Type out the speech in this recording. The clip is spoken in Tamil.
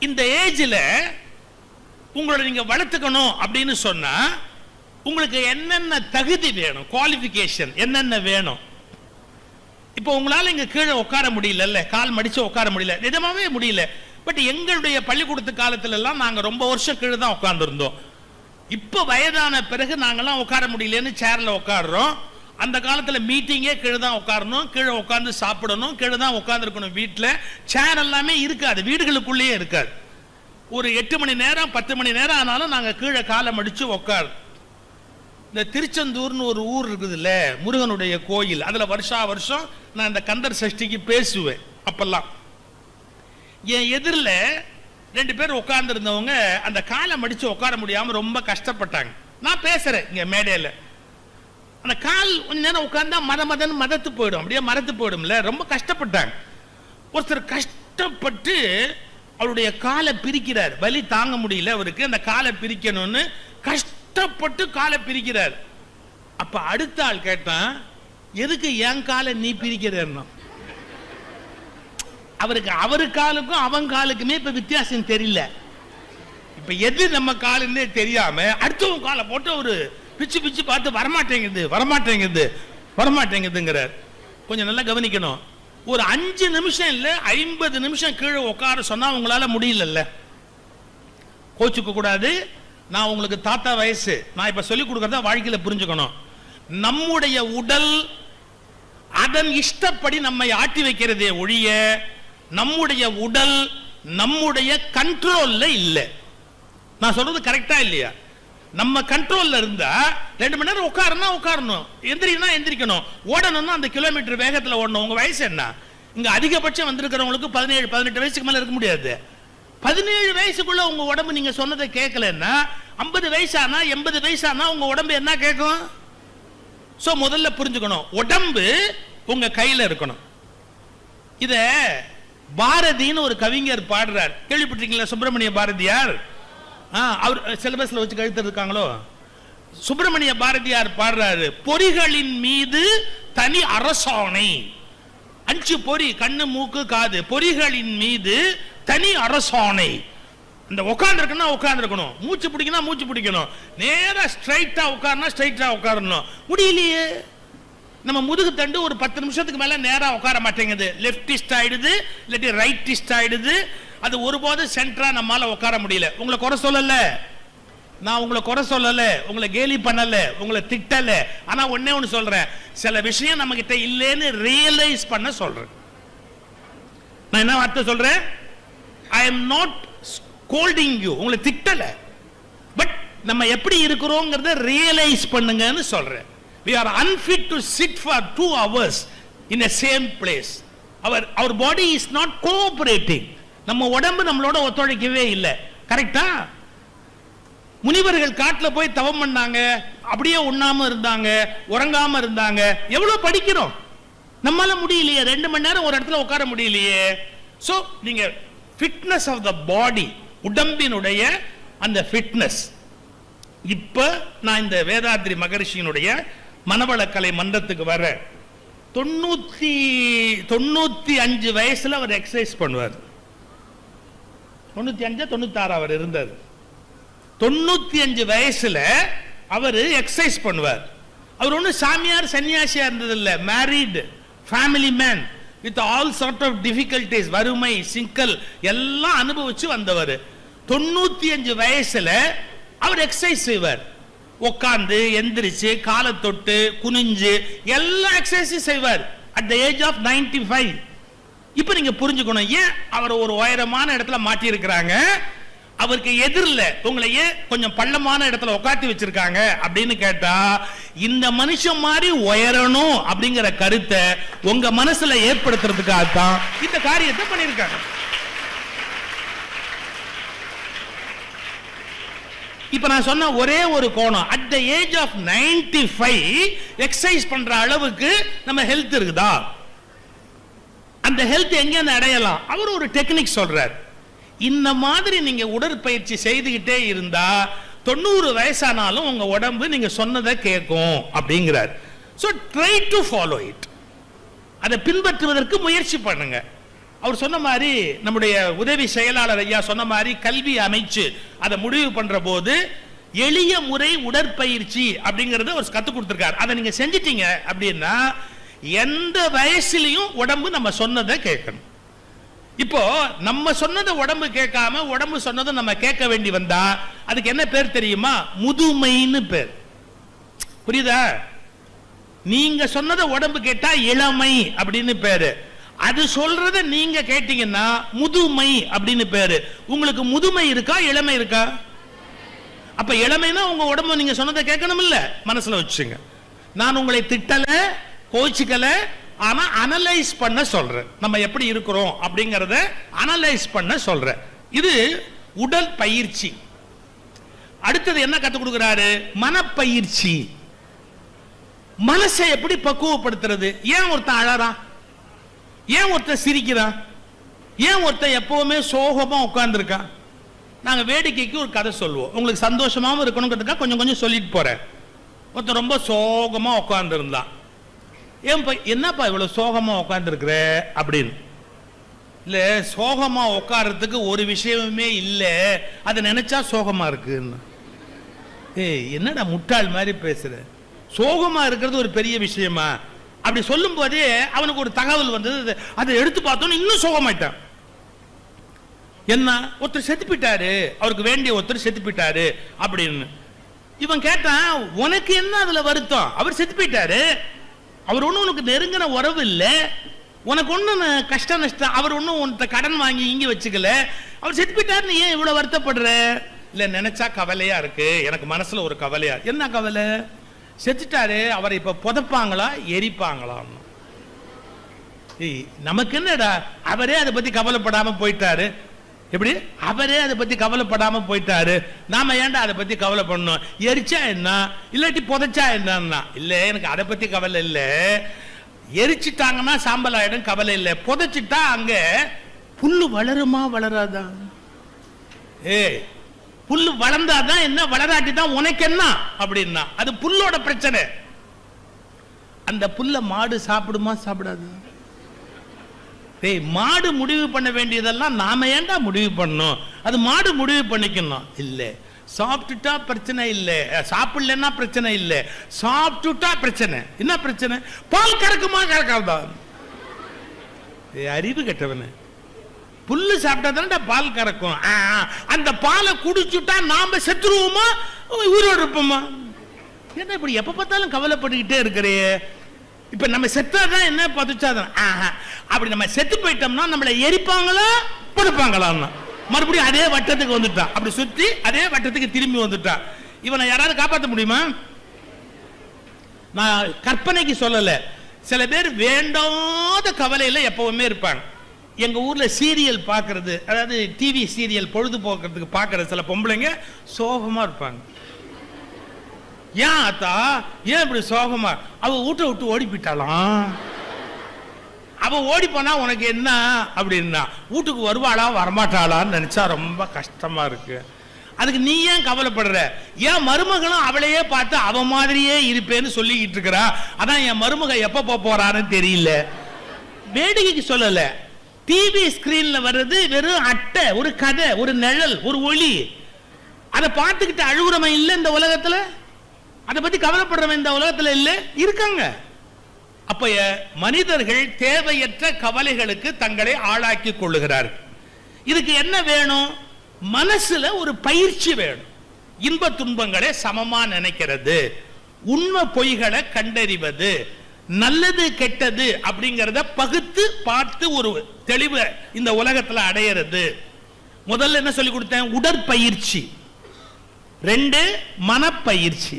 இந்த ஏஜ்ல உங்களை நீங்க வளர்த்துக்கணும் அப்படின்னு சொன்னா உங்களுக்கு என்னென்ன தகுதி வேணும், குவாலிஃபிகேஷன் என்னென்ன வேணும்? இப்போ உங்களால இங்க கீழே உட்கார முடியல, கால் மடிச்சு உட்கார முடியல, நிஜமாவே முடியல. பட் எங்களுடைய பள்ளிக்கூடத்து காலத்துல எல்லாம் நாங்க ரொம்ப வருஷம் கீழே தான் உட்கார்ந்துருந்தோம். இப்போ வயதான பிறகு நாங்கெல்லாம் உட்கார முடியலன்னு சேர்ல உட்காடுறோம். அந்த காலத்துல மீட்டிங்கே கீழே தான் உட்காரணும், கீழே உட்கார்ந்து சாப்பிடணும், கீழே தான் உட்கார்ந்துருக்கணும். வீட்டில் சேர் எல்லாமே இருக்காது, வீடுகளுக்குள்ளேயே இருக்காது. ஒரு 8 மணி நேரம் 10 மணி நேரம் ஆனாலும் நாங்க கீழே காலை மடிச்சு உட்காரு. இந்த திருச்செந்தூர்னு ஒரு ஊர் இருக்குதுல்ல, முருகனுடைய கோயில், அதுல வருஷா வருஷம் நான் இந்த கந்தர் சஷ்டிக்கு பேசுவேன். அப்பெல்லாம் என் எதிரில் 2 பேர் உட்கார்ந்து இருந்தவங்க அந்த காலை மடிச்சு உட்கார முடியாம ரொம்ப கஷ்டப்பட்டாங்க. நான் பேசுறேன் இங்க மேடையில, அந்த கால் கொஞ்ச நேரம் உட்கார்ந்தா மதன்னு மதத்து போயிடும், அப்படியே மரத்து போயிடும்ல, ரொம்ப கஷ்டப்பட்டாங்க. ஒருத்தர் கஷ்டப்பட்டு அவருடைய காலை பிரிக்கிறார், வலி தாங்க முடியல அவருக்கு, அந்த காலை பிரிக்கணும்னு கஷ்டப்பட்டு காலை பிரிக்கிறார். அப்ப அடுத்த ஆள் கேட்டான், எதுக்கு என் காலை நீ பிரிக்கிறன்னா? அவருக்கு அவரு காலுக்கும் அவன் காலுக்குமே இப்ப வித்தியாசம் தெரியல. இப்ப எது நம்ம காலுன்னே தெரியாம அடுத்தவங்க காலை போட்டு ஒரு பிச்சு பிச்சு பார்த்து வரமாட்டேங்குதுங்கிறார். கொஞ்சம் நல்லா கவனிக்கணும். ஒரு 5 நிமிஷம் இல்ல 50 நிமிஷம் கீழே உட்கார சொன்னா உங்களால முடியல. கோச்சுக்க கூடாது. நான் உங்களுக்கு தாத்தா வயசு, நான் இப்ப சொல்லிக் கொடுக்கறத வாழ்க்கையில புரிஞ்சுக்கணும். நம்முடைய உடல் அதன் இஷ்டப்படி நம்மை ஆட்டி வைக்கிறதே ஒழிய நம்முடைய உடல் நம்முடைய கண்ட்ரோல்ல இல்ல. நான் சொல்றது கரெக்டா இல்லையா? நம்ம கண்ட்ரோல்ல இருந்தா 2 மணி நேரம் உட்காரணும், எந்திரிக்கணும், எந்திரிக்கணும், ஓடணும்னா அந்த கிலோமீட்டர் வேகத்துல ஓடணும். உங்க வயசு என்ன? இங்க அதிகபட்சம் வந்திருக்கிறவங்களுக்கு 17-18 வயசுக்கு மேல இருக்க முடியாது. 17 வயசுக்குள்ள உங்க உடம்பு நீங்க சொன்னதை கேட்கலன்னா 50 வயசானா 80 வயசானா உங்க உடம்பு என்ன கேட்கும்? சோ முதல்ல புரிஞ்சுக்கணும், உடம்பு உங்க கையில இருக்கணும். இத பாரதின்னு ஒரு கவிஞர் பாடுறார், கேள்விப்பட்டிருக்கீங்களா? சுப்பிரமணிய பாரதியார். அவர் சிலபஸ்ல வச்சு கழுத்து இருக்காங்களோ? சுப்பிரமணிய பாரதியார் பாடுறாரு, பொறிகளின் மீது தனி அரசாணை. 5 பொறி, கண்ணு மூக்கு காது, பொறிகளின் மீது தனி அரசாணை. இந்த உட்கார்ந்துருக்குன்னா உட்கார்ந்துருக்கணும், மூச்சு பிடிக்கணும் மூச்சு பிடிக்கணும், நேரா ஸ்ட்ரைட்டா உட்காரணும் ஸ்ட்ரைட்டா உட்காரணும். முடியலையே, நம்ம முதுகு தண்டு ஒரு 10 நிமிஷத்துக்கு மேல நேரா உட்கார மாட்டேங்குது, லெப்டிஸ்ட் ஆயிடுது, இல்லாட்டி ரைட்டிஸ்ட் ஆயிடுது. அது ஒருபோது சென்டரா நம்மால உட்கார முடியல. உங்களை குறை சொல்லல, நான் உங்களை குறை சொல்லல, உங்களை கேலி பண்ணல, உங்களை திட்டல. ஆனா ஒன்னே ஒன்னு சொல்றேன், சில விஷயம் நம்ம கிட்ட இல்லைன்னு ரியலைஸ் பண்ண சொல்றேன். நான் என்ன வார்த்தை சொல்றேன்? I am not scolding you, உங்களை திட்டல, பட் நம்ம எப்படி இருக்கிறோங்கிறத ரியலைஸ் பண்ணுங்கன்னு சொல்றேன். We are unfit to sit for 2 hours in the same place. Our body is not cooperating. நம்ம உடம்பு நம்மளோட ஒத்துழைக்கவே இல்லை. கரெக்டா? முனிவர்கள் காட்டுல போய் தவம் பண்ணாங்க, அப்படியே உண்ணாம இருந்தாங்க, உறங்காம இருந்தாங்க. எவ்வளவு படிக்கிறோம், நம்மால முடியலையே. 2 மணி நேரம் ஒரு இடத்துல உட்கார முடியலையே. சோ நீங்க ஃபிட்னஸ் ஆஃப் த பாடி, உடம்பினுடைய அந்த ஃபிட்னஸ். இப்ப நான் இந்த வேதாத்ரி மகரிஷியினுடைய மனவளக்கலை மன்றத்துக்கு வர 95 வயசுல அவர் எக்ஸசைஸ் பண்ணுவார். 95-96 அவர் இருந்தார். 95 வயசுல அவர் எக்ஸசைஸ் பண்ணுவார். அவர் ஒன்னும் சாமியார் சன்னியாசியா இருந்தது இல்ல, married family man with all sort of difficulties, வறுமை சிக்கல் எல்லாம் அனுபவிச்சு வந்தவர். 95 வயசுல அவர் எக்ஸசைஸ் செய்வார். உட்கார்ந்து எந்திரிச்சு காலை தொட்டு குனிஞ்சு எல்லா எக்ஸசைஸும் செய்வார் at the age of 95. இப்ப நீங்க புரிஞ்சுக்கணும், ஏன் அவர் ஒரு உயரமான இடத்துல மாட்டி இருக்கிறாங்க, அவருக்கு எதிரில் உங்களை ஏன் கொஞ்சம் பள்ளமான இடத்துல உட்காத்தி வச்சிருக்காங்க அப்படின்னு கேட்டா, இந்த மனுஷன் மாதிரி உயரணும் அப்படிங்கிற கருத்தை உங்க மனசுல ஏற்படுத்துறதுக்காகத்தான் இந்த காரியத்தை பண்ணிருக்காங்க. இப்ப நான் சொன்ன ஒரே ஒரு கோணம், at the age of 95 exercise பண்ற அளவுக்கு நம்ம ஹெல்த் இருக்குதா? அந்த ஹெல்த் எங்க அடையலாம்? அவர் ஒரு டெக்னிக் சொல்றார். இந்த மாதிரி நீங்க உடற்பயிற்சி செய்துகிட்டே இருந்தா 90 வயசானாலும் உங்க உடம்பு நீங்க சொன்னதை கேட்கும் அப்படிங்கிறார். So try to follow it. அதை பின்பற்றுவதற்கு முயற்சி பண்ணுங்க. அவர் சொன்ன மாதிரி நம்முடைய உதவி செயலாளர் ஐயா சொன்ன மாதிரி கல்வி அமைச்சு அதை முடிவு பண்ற போது எளிய முறை உடற்பயிற்சி அப்படிங்கறத அவர் கத்துக் கொடுத்திருக்காரு. அதை நீங்க செஞ்சிட்டீங்க அப்படின்னா எந்த வயசுலயும் உடம்பு நம்ம சொன்னதை கேட்கணும். இப்போ நம்ம சொன்னதை உடம்பு கேட்காம உடம்பு சொன்னதை நம்ம கேட்க வேண்டி வந்தா அதுக்கு என்ன பேர் தெரியுமா? முதுமைன்னு பேர். புரியுதா? நீங்க சொன்னதை உடம்பு கேட்டா இளமை அப்படின்னு பேரு. அது சொல்றத நீங்க கேட்டீங்கன்னா முதுமை அப்படின்னு பேரு. உங்களுக்கு முதுமை இருக்கா இளமை இருக்கா? அப்ப இளமைனா உங்க உடம்பு நீங்க சொன்னதை கேட்கணும் இல்ல, மனசுல வச்சுங்க. நான் உங்களை திட்டல, கோச்சிக்கல, ஆனா அனலைஸ் பண்ண சொல்றேன். நம்ம எப்படி இருக்கிறோம் அப்படிங்கறத அனலைஸ் பண்ண சொல்றேன். இது உடல் பயிற்சி. அடுத்தது என்ன கற்றுக் கொடுக்கிறாரு? மனப்பயிற்சி. மனசை எப்படி பக்குவப்படுத்துறது? ஏன் ஒருத்தன் அழறான்? ஏன் ஒருத்தன் சிரிக்கிறான்? ஏன் ஒருத்தன் எப்பவுமே சோகமா உட்கார்ந்து இருக்கான்? நாங்க வேடிக்கைக்கு ஒரு கதை சொல்லுவோம், உங்களுக்கு சந்தோஷமாவும் இருக்கணுங்கிறதுக்காக கொஞ்சம் கொஞ்சம் சொல்லிட்டு போறேன். ஒருத்தன் ரொம்ப சோகமா உட்கார்ந்து இருந்தான். என்னப்பா இவ்வளவு சோகமா உட்கார்ந்து இருக்கிற அப்படின்னு. இல்ல, சோகமா உட்கார்றதுக்கு ஒரு விஷயமே இல்லை, அதை நினைச்சா சோகமா இருக்குன்னு. என்னடா முட்டாள் மாதிரி பேசுற? சோகமா இருக்கிறது ஒரு பெரிய விஷயமா? அப்படி சொல்லும் போதே அவனுக்கு ஒரு தகவல் வந்தது. அதை எடுத்து பார்த்தோன்னு இன்னும் சோகமாயிட்டான். என்ன? ஒருத்தர் செத்து போயிட்டாரு, அவருக்கு வேண்டிய ஒருத்தர் செத்து போயிட்டாரு அப்படின்னு. இவன் கேட்டான், உனக்கு என்ன அதுல வருத்தம்? அவர் செத்து போயிட்டாரு, அவர் ஒன்னும் உனக்கு நெருங்கின உறவு இல்லை, உனக்கு ஒன்னும் கஷ்ட நஷ்டம், அவர் ஒன்னும் உன்கிட்ட கடன் வாங்கி இங்க வச்சுக்கல, அவர் செத்து போயிட்டாருன்னு ஏன் இவ்வளவு வருத்தப்படுற? இல்ல, நினைச்சா கவலையா இருக்கு, எனக்கு மனசுல ஒரு கவலையா. என்ன கவலை? செத்துட்டாரு, அவரை இப்ப புதைப்பாங்களா எரிப்பாங்களா? நமக்கு என்னடா, அவரே அதை பத்தி கவலைப்படாம போயிட்டாரு. எப்படி? அவரே அதை பத்தி கவலைப்படாம போயிட்டாரு, நாம ஏன்டா அதை பத்தி கவலை பண்ணணும்? எரிச்சா என்ன, இல்லாட்டி புதைச்சா என்ன? இல்ல, எனக்கு அதை பத்தி கவலை இல்ல. எரிச்சிட்டாங்கன்னா சாம்பல் ஆயிடும், கவலை இல்ல. புதைச்சிட்டா அங்க புல்லு வளருமா வளராதா? புல்லு வளர்ந்தாதான் என்ன, வளராட்டி தான் உனக்கு என்ன அப்படின்னா அது புல்லோட பிரச்சனை. அந்த புல்ல மாடு சாப்பிடுமா சாப்பிடாது? மாடு முடிவு பண்ண வேண்டியதெல்லாம் நாம ஏன்டா முடிவு பண்ணணும்? அது மாடு முடிவு பண்ணிக்கணும். இல்ல, சாப்பிட்டுட்டா பிரச்சனை இல்ல, சாப்பிடலன்னா பிரச்சனை இல்ல, சாப்பிட்டுட்டா பிரச்சனை. என்ன பிரச்சனை? பால் கறக்குமா கறக்காதா? அறிவு கெட்டவன. புல்லு சாப்பிட்டா தானே பால் கறக்கும். அந்த பாலை குடிச்சுட்டா நாம செத்துருவோமா உயிரோடு இருப்போமா? என்ன இப்படி எப்ப பார்த்தாலும் கவலைப்பட்டுக்கிட்டே இருக்கிறே? இப்ப நம்ம செத்தாதான் என்ன, பதுச்சாதான். அப்படி நம்ம செத்து போயிட்டோம்னா நம்மளை எரிப்பாங்களா படுப்பாங்களா? மறுபடியும் அதே வட்டத்துக்கு வந்துட்டான், அப்படி சுத்தி அதே வட்டத்துக்கு திரும்பி வந்துட்டான். இவனை யாராவது காப்பாற்ற முடியுமா? நான் கற்பனைக்கு சொல்லல. சில பேர் வேண்டாத கவலையில எப்பவுமே இருப்பாங்க. எங்க ஊர்ல சீரியல் பாக்குறது, அதாவது டிவி சீரியல் பொழுதுபோக்குறதுக்கு பாக்குற சில பொம்பளைங்க சோகமா இருப்பாங்க. ஏன் அத்தா, ஏன் இப்படி சோகமா? அவ வீட்டை விட்டு ஓடி போயிட்டாலாம். அவ ஓடி போனா உனக்கு என்ன அப்படின்னா, வீட்டுக்கு வருவாளா வரமாட்டாளான்னு நினைச்சா ரொம்ப கஷ்டமா இருக்கு. அதுக்கு நீ ஏன் கவலைப்படுற? ஏன் மருமகளும் அவளையே பார்த்து அவ மாதிரியே இருப்பேன்னு சொல்லிக்கிட்டு இருக்கிறா. அதான் என் மருமக எப்ப போறான்னு தெரியல. வேடிக்கைக்கு சொல்லல. டிவி ஸ்கிரீன்ல வர்றது வெறும் அட்டை, ஒரு கதை, ஒரு நிழல், ஒரு ஒளி. அதை பார்த்துக்கிட்டு அழுகுறவன் இல்லை இந்த உலகத்துல, அதை பத்தி கவலைப்படுறவன் இந்த உலகத்துல இல்ல இருக்காங்க. அப்ப மனிதர்கள் தேவையற்ற கவலைகளுக்கு தங்களை ஆளாக்கி கொள்ளுகிறார்கள். இதுக்கு என்ன வேணும்? மனசுல ஒரு பயிற்சி வேணும். இன்ப துன்பங்களை சமமா நினைக்கிறது, உண்மை பொய்களை கண்டறிவது, நல்லது கெட்டது அப்படிங்கறத பகுத்து பார்த்து ஒரு தெளிவு இந்த உலகத்துல அடையிறது. முதல்ல என்ன சொல்லி கொடுத்தேன்? உடற்பயிற்சி. 2 மனப்பயிற்சி.